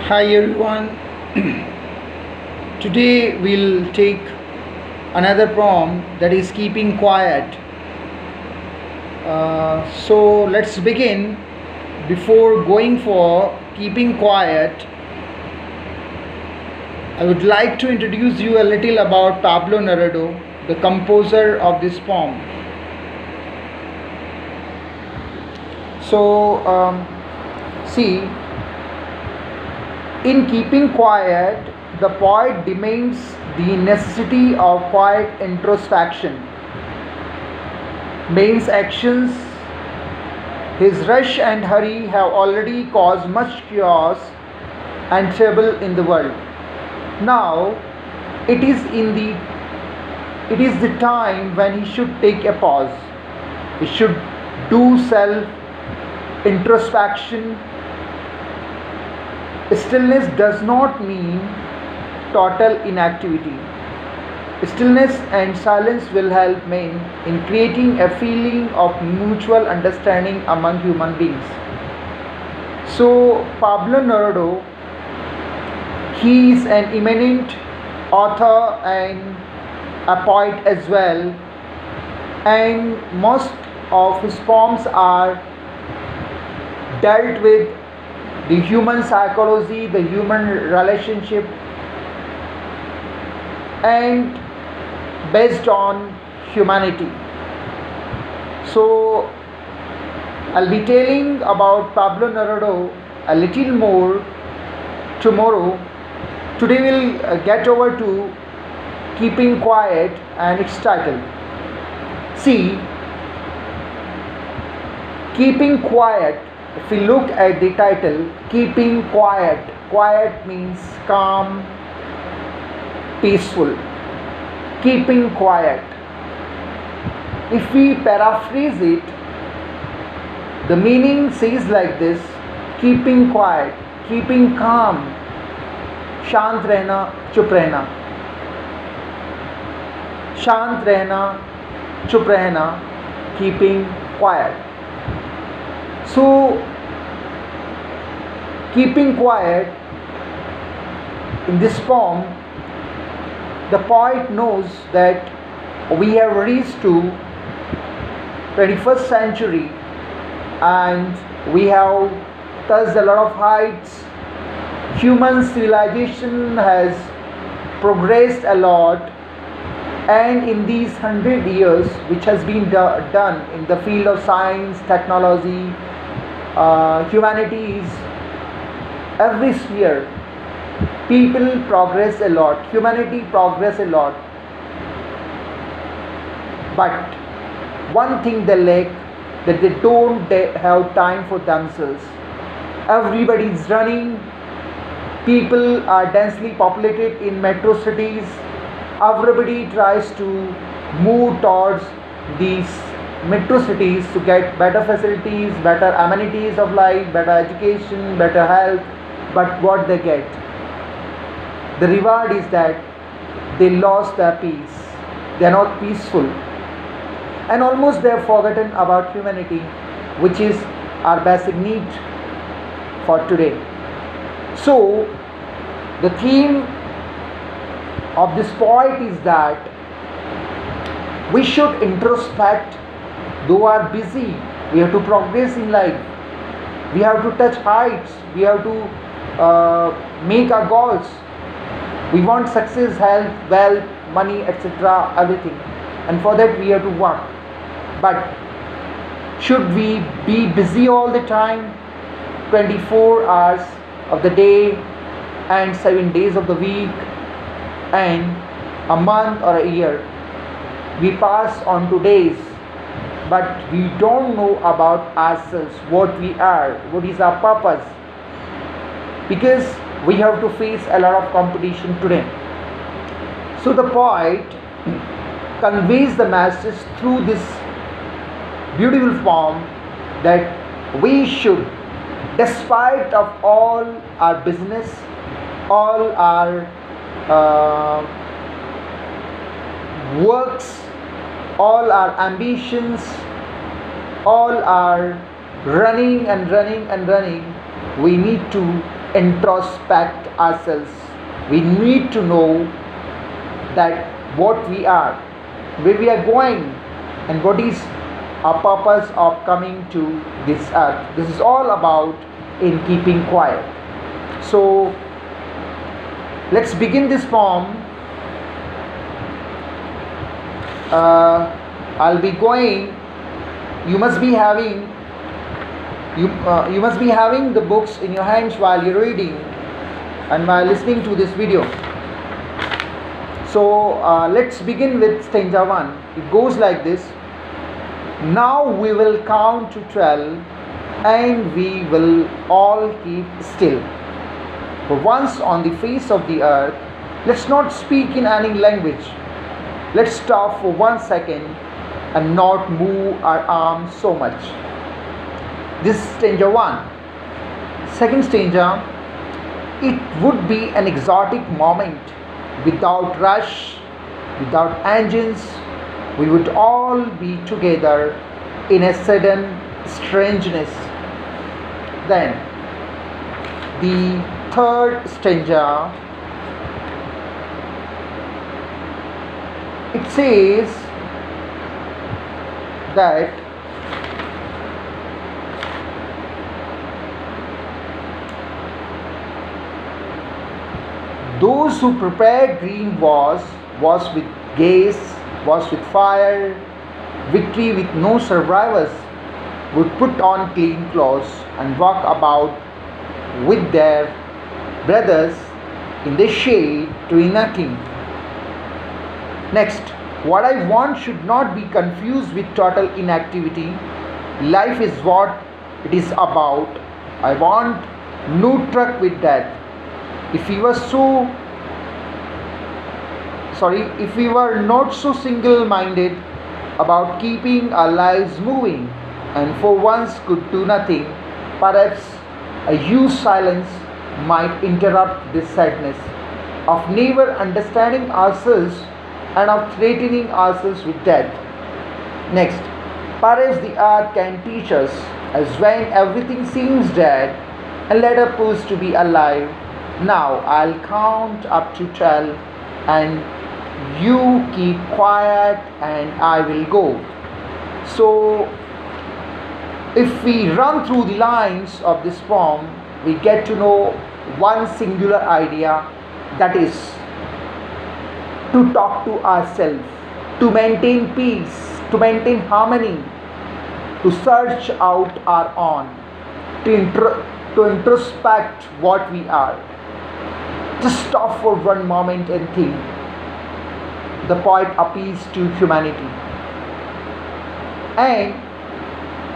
Hi everyone. Today we'll take another poem that is keeping quiet. So let's begin. Before going for keeping quiet, I would like to introduce you a little about Pablo Neruda, the composer of this poem. So, see, in keeping quiet, the poet demands the necessity of quiet introspection. Man's actions, his rush and hurry have already caused much chaos and trouble in the world. Now, it is the time when he should take a pause. He should do self introspection. Stillness does not mean total inactivity. Stillness and silence will help men in creating a feeling of mutual understanding among human beings. So, Pablo Neruda, he is an eminent author and a poet as well, and most of his poems are dealt with the human psychology, the human relationship, and based on humanity. So, I'll be telling about Pablo Neruda a little more tomorrow. Today, we'll get over to Keeping Quiet and its title. See, Keeping Quiet. If we look at the title, Keeping Quiet, quiet means calm, peaceful. Keeping quiet. If we paraphrase it, the meaning says like this: keeping quiet, keeping calm, शांत रहना, चुप रहना, शांत रहना, चुप रहना, keeping quiet. So, keeping quiet in this poem, the poet knows that we have reached to 21st century and we have touched a lot of heights. Human civilization has progressed a lot, and in these 100 years which has been done in the field of science, technology, humanities, every sphere, people progress a lot, humanity progress a lot. But one thing they lack, that they don't have time for themselves. Everybody is running, people are densely populated in metro cities, everybody tries to move towards these metro cities to get better facilities, better amenities of life, better education, better health. But what they get, the reward is that they lost their peace, they are not peaceful, and almost they have forgotten about humanity, which is our basic need for today. So the theme of this poet is that we should introspect. Though are busy, we have to progress in life, we have to touch heights, we have to make our goals, we want success, health, wealth, money, etc., everything, and for that we have to work. But should we be busy all the time, 24 hours of the day and 7 days of the week, and a month or a year we pass on 2 days, but we don't know about ourselves, what we are, what is our purpose, because we have to face a lot of competition today. So the poet conveys the message through this beautiful poem that we should, despite of all our business, all our works, all our ambitions, all our running and running and running, we need to introspect ourselves. We need to know that what we are, where we are going, and what is our purpose of coming to this earth. This is all about in keeping quiet. So let's begin this poem. I'll be going. You must be having you must be having the books in your hands while you're reading and while listening to this video. So let's begin with stanza 1. It goes like this. Now we will count to 12 and we will all keep still. For once on the face of the earth, let's not speak in any language. Let's stop for 1 second and not move our arms so much. This is stanza 1. Second stanza, it would be an exotic moment. Without rush, without engines, we would all be together in a sudden strangeness. Then, the third stanza, it says that those who prepared green was with gas, was with fire, victory with no survivors, would put on clean clothes and walk about with their brothers in the shade doing nothing. Next, what I want should not be confused with total inactivity. Life is what it is about. I want no truck with that. If we were not so single-minded about keeping our lives moving and for once could do nothing, perhaps a huge silence might interrupt this sadness of never understanding ourselves and of threatening ourselves with death. Next, perhaps the earth can teach us, as when everything seems dead and let us pause to be alive. Now I'll count up to 12 and you keep quiet and I will go. So if we run through the lines of this poem, we get to know one singular idea, that is to talk to ourselves, to maintain peace, to maintain harmony, to search out our own, to introspect what we are. Just stop for one moment and think. The poet appeals to humanity. And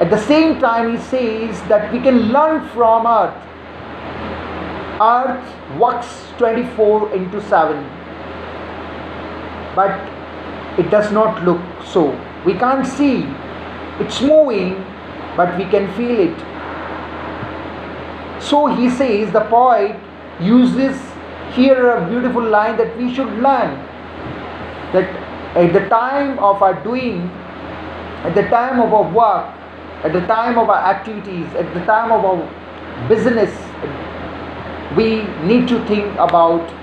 at the same time he says that we can learn from earth. Earth works 24/7. But it does not look so. We can't see. It's moving, but we can feel it. So he says, the poet uses here a beautiful line that we should learn, that at the time of our doing, at the time of our work, at the time of our activities, at the time of our business, we need to think about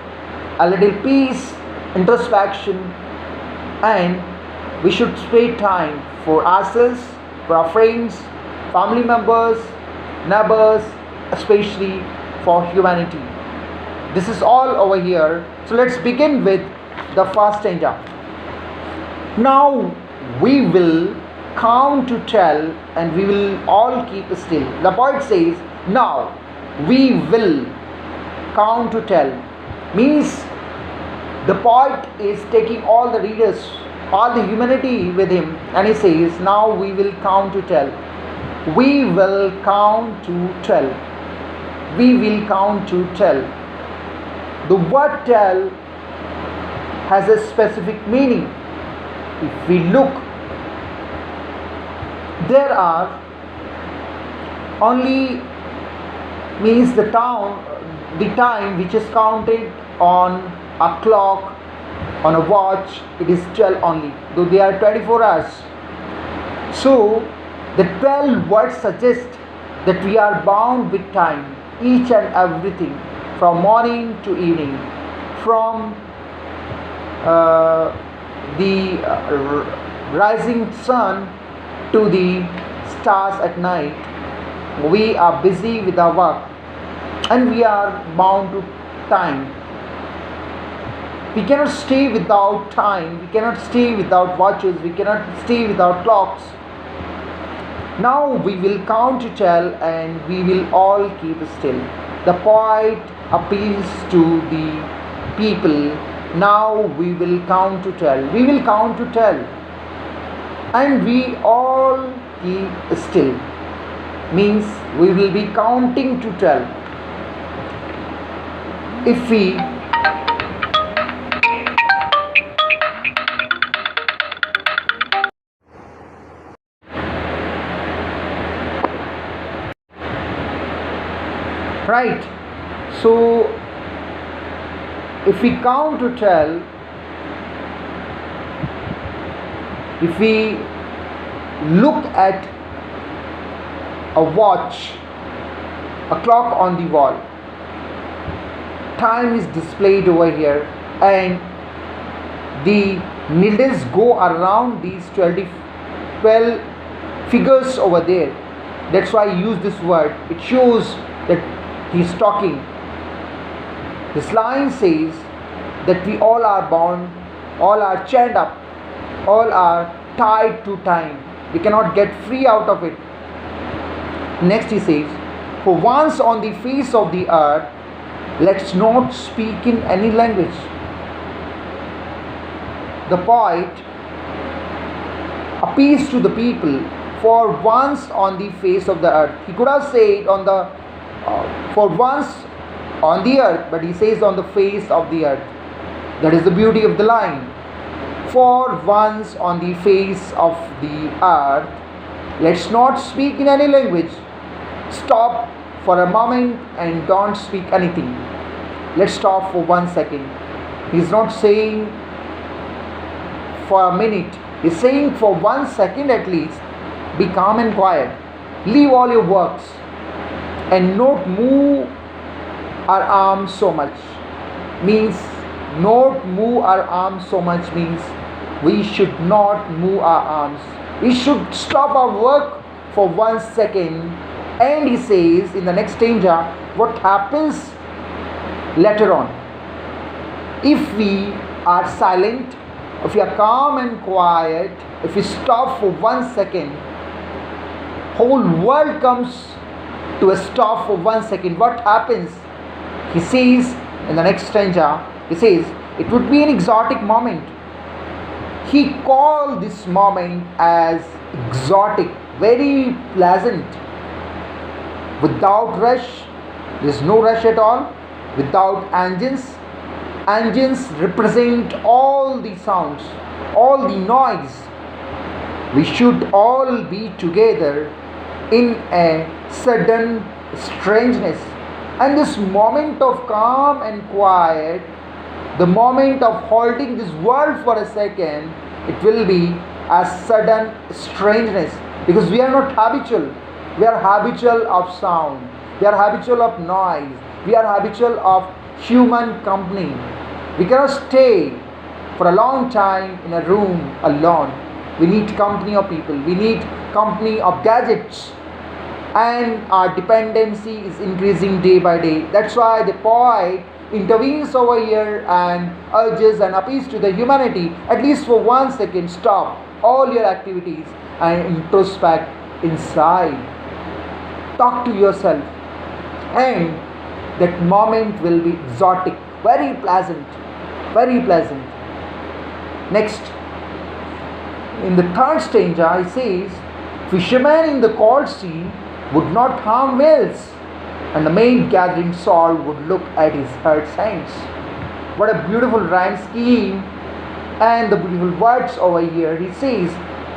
a little peace, introspection, and we should spare time for ourselves, for our friends, family members, neighbors, especially for humanity. This is all over here. So let's begin with the first stanza. Now we will count to 12 and we will all keep still. The poet says, now we will count to 12. Means the poet is taking all the readers, all the humanity with him, and he says, now we will count to 12. We will count to 12. We will count to 12. The word 12 has a specific meaning. If we look, there are only means the time which is counted on a clock, on a watch, it is 12 only, though they are 24 hours. So the 12 words suggest that we are bound with time. each and everything from morning to evening, from the rising sun to the stars at night. We are busy with our work and we are bound to time. We cannot stay without time, we cannot stay without watches, we cannot stay without clocks. Now we will count to 12 and we will all keep still. The poet appeals to the people. Now we will count to 12. We will count to 12 and we all keep still. Means we will be counting to 12. If we right, so if we count to 12, if we look at a watch, a clock on the wall, time is displayed over here and the needles go around these 12 figures over there. That's why I use this word. It shows that he's talking. This line says that we all are bound, all are chained up, all are tied to time. We cannot get free out of it. Next he says, for once on the face of the earth, let's not speak in any language. The poet appeals to the people for once on the face of the earth. He could have said on the for once on the earth, but he says on the face of the earth. That is the beauty of the line. For once on the face of the earth, let's not speak in any language. Stop for a moment and don't speak anything. Let's stop for 1 second. He's not saying for a minute. He's saying for 1 second at least, be calm and quiet. Leave all your works and not move our arms so much. Means not move our arms so much means we should not move our arms. We should stop our work for 1 second. And he says in the next stanza what happens later on. If we are silent, if we are calm and quiet, if we stop for 1 second, whole world comes to a stop for 1 second. What happens? He says in the next stanza, he says it would be an exotic moment. He called this moment as exotic, very pleasant, without rush. There is no rush at all. Without engines. Engines represent all the sounds, all the noise. We should all be together in a sudden strangeness. And this moment of calm and quiet, the moment of holding this world for a second, it will be a sudden strangeness, because we are not habitual. We are habitual of sound, we are habitual of noise, we are habitual of human company. We cannot stay for a long time in a room alone. We need company of people, we need company of gadgets, and our dependency is increasing day by day. That's why the poet intervenes over here and urges and appeals to the humanity, at least for 1 second, stop all your activities and introspect inside. Talk to yourself, and that moment will be exotic, very pleasant, very pleasant. Next, in the third stanza, he says, fishermen in the cold sea would not harm whales, and the maid gathering salt would look at his hurt hands. What a beautiful rhyme scheme, and the beautiful words over here. He says,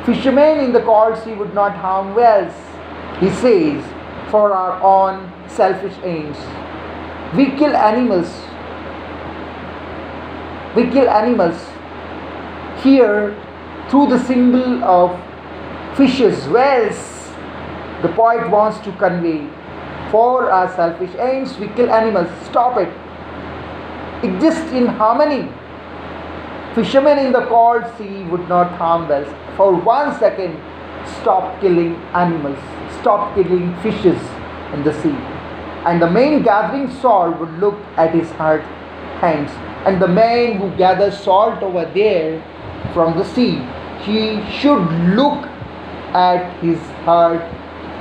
fishermen in the cold sea would not harm whales. He says, for our own selfish aims. We kill animals. We kill animals. Here, through the symbol of fishes, whales, the poet wants to convey, For our selfish ends, we kill animals. Stop it. Exist in harmony. Fishermen in the cold sea would not harm whales. For 1 second, stop killing animals. Stop killing fishes in the sea. And the man gathering salt would look at his hurt hands. And the man who gathers salt over there from the sea, he should look at his hurt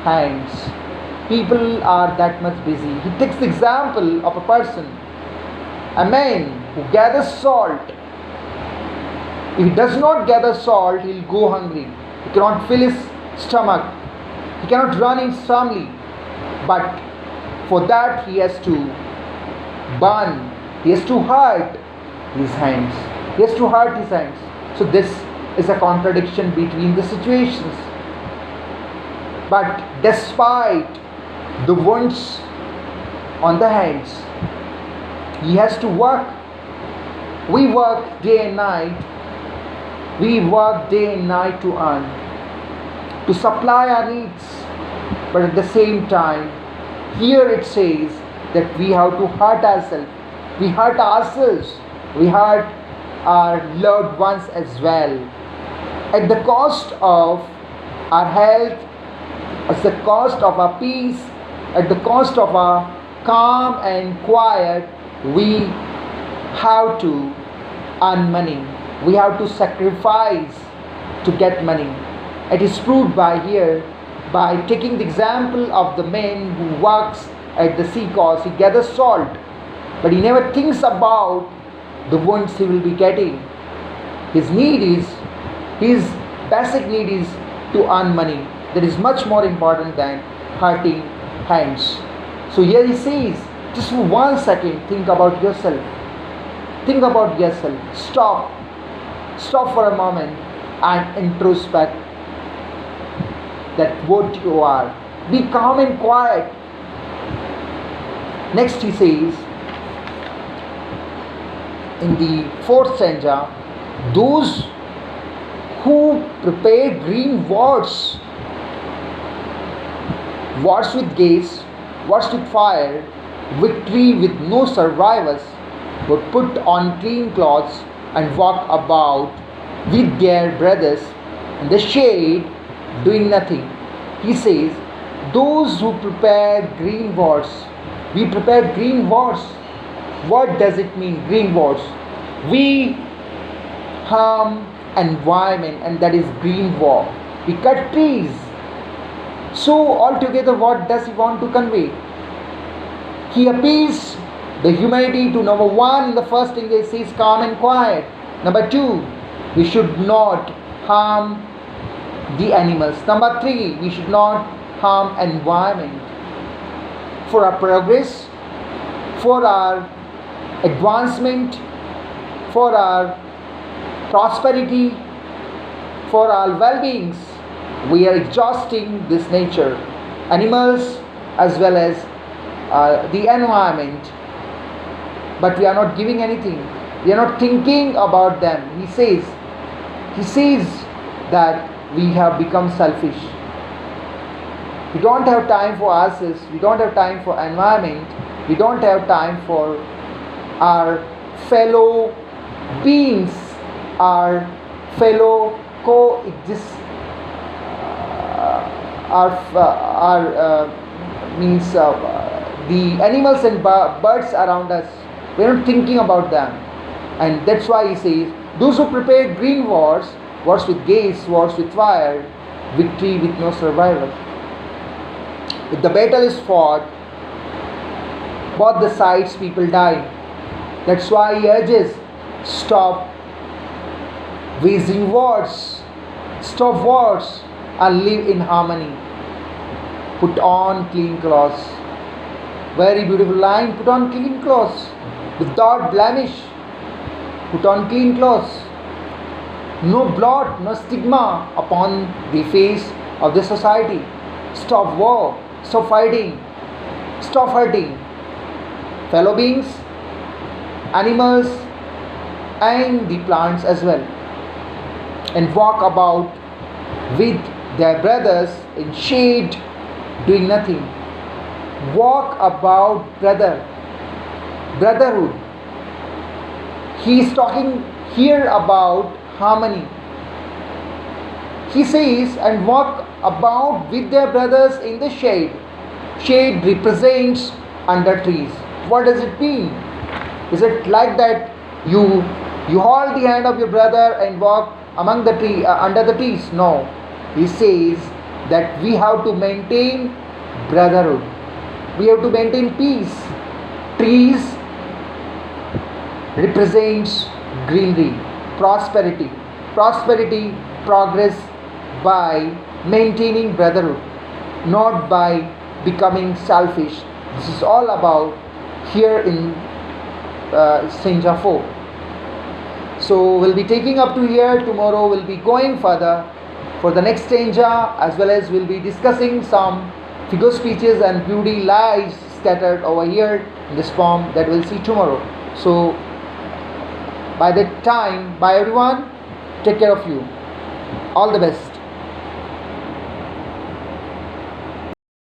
hands. People are that much busy. He takes the example of a person, a man who gathers salt. If he does not gather salt, he will go hungry. He cannot fill his stomach. He cannot run his family. But for that he has to burn. He has to hurt his hands. He has to hurt his hands. So this is a contradiction between the situations. But despite the wounds on the hands, he has to work. We work day and night. We work day and night to earn, to supply our needs. But at the same time, here it says that we have to hurt ourselves. We hurt ourselves. We hurt our loved ones as well. At the cost of our health, at the cost of our peace, at the cost of our calm and quiet, we have to earn money. We have to sacrifice to get money. It is proved by here, by taking the example of the man who works at the sea coast. He gathers salt, but he never thinks about the wounds he will be getting. His basic need is to earn money. That is much more important than hurting hands. So here he says, just for 1 second, think about yourself. Think about yourself. Stop for a moment and introspect that what you are. Be calm and quiet. Next he says, in the 4th stanza, those who prepare green words with gaze, words with fire, victory with no survivors, would put on clean clothes and walk about with their brothers in the shade, doing nothing. He says, those who prepare green words. We prepare green words. What does it mean, green words? We harm environment, and that is green war. We cut trees. So altogether, what does he want to convey? He appeals the humanity to number 1, in the first thing he says, calm and quiet. Number 2, we should not harm the animals. Number 3, we should not harm environment. For our progress, for our advancement, for our prosperity, for our well-beings, we are exhausting this nature, animals as well as the environment. But we are not giving anything. We are not thinking about them. He says that we have become selfish. We don't have time for ourselves. We don't have time for environment. We don't have time for our fellow beings, our fellow coexist, the animals and birds around us. We are not thinking about them, and that's why he says, those who prepare green wars with gaze, wars with fire, victory with no survivors. If the battle is fought, both the sides people die. That's why he urges, stop waging wars, stop wars and live in harmony. Put on clean clothes. Very beautiful line. Put on clean clothes without blemish. Put on clean clothes. No blot, no stigma upon the face of the society. Stop war. Stop fighting. Stop hurting fellow beings, animals, and the plants as well. And walk about with their brothers in shade, doing nothing. walk about brotherhood. He is talking here about harmony. He says, and walk about with their brothers in the shade. Shade represents under trees. What does it mean? Is it like that you hold the hand of your brother and walk among the tree under the trees? No. He says that we have to maintain brotherhood. We have to maintain peace. Trees represents greenery, prosperity. Prosperity, progress by maintaining brotherhood, not by becoming selfish. This is all about here in Stanza 4. So we'll be taking up to here. Tomorrow we'll be going further for the next stanza, as well as we'll be discussing some figure speeches and beauty lies scattered over here in this poem that we'll see tomorrow. So by that time, bye everyone, take care of you, all the best.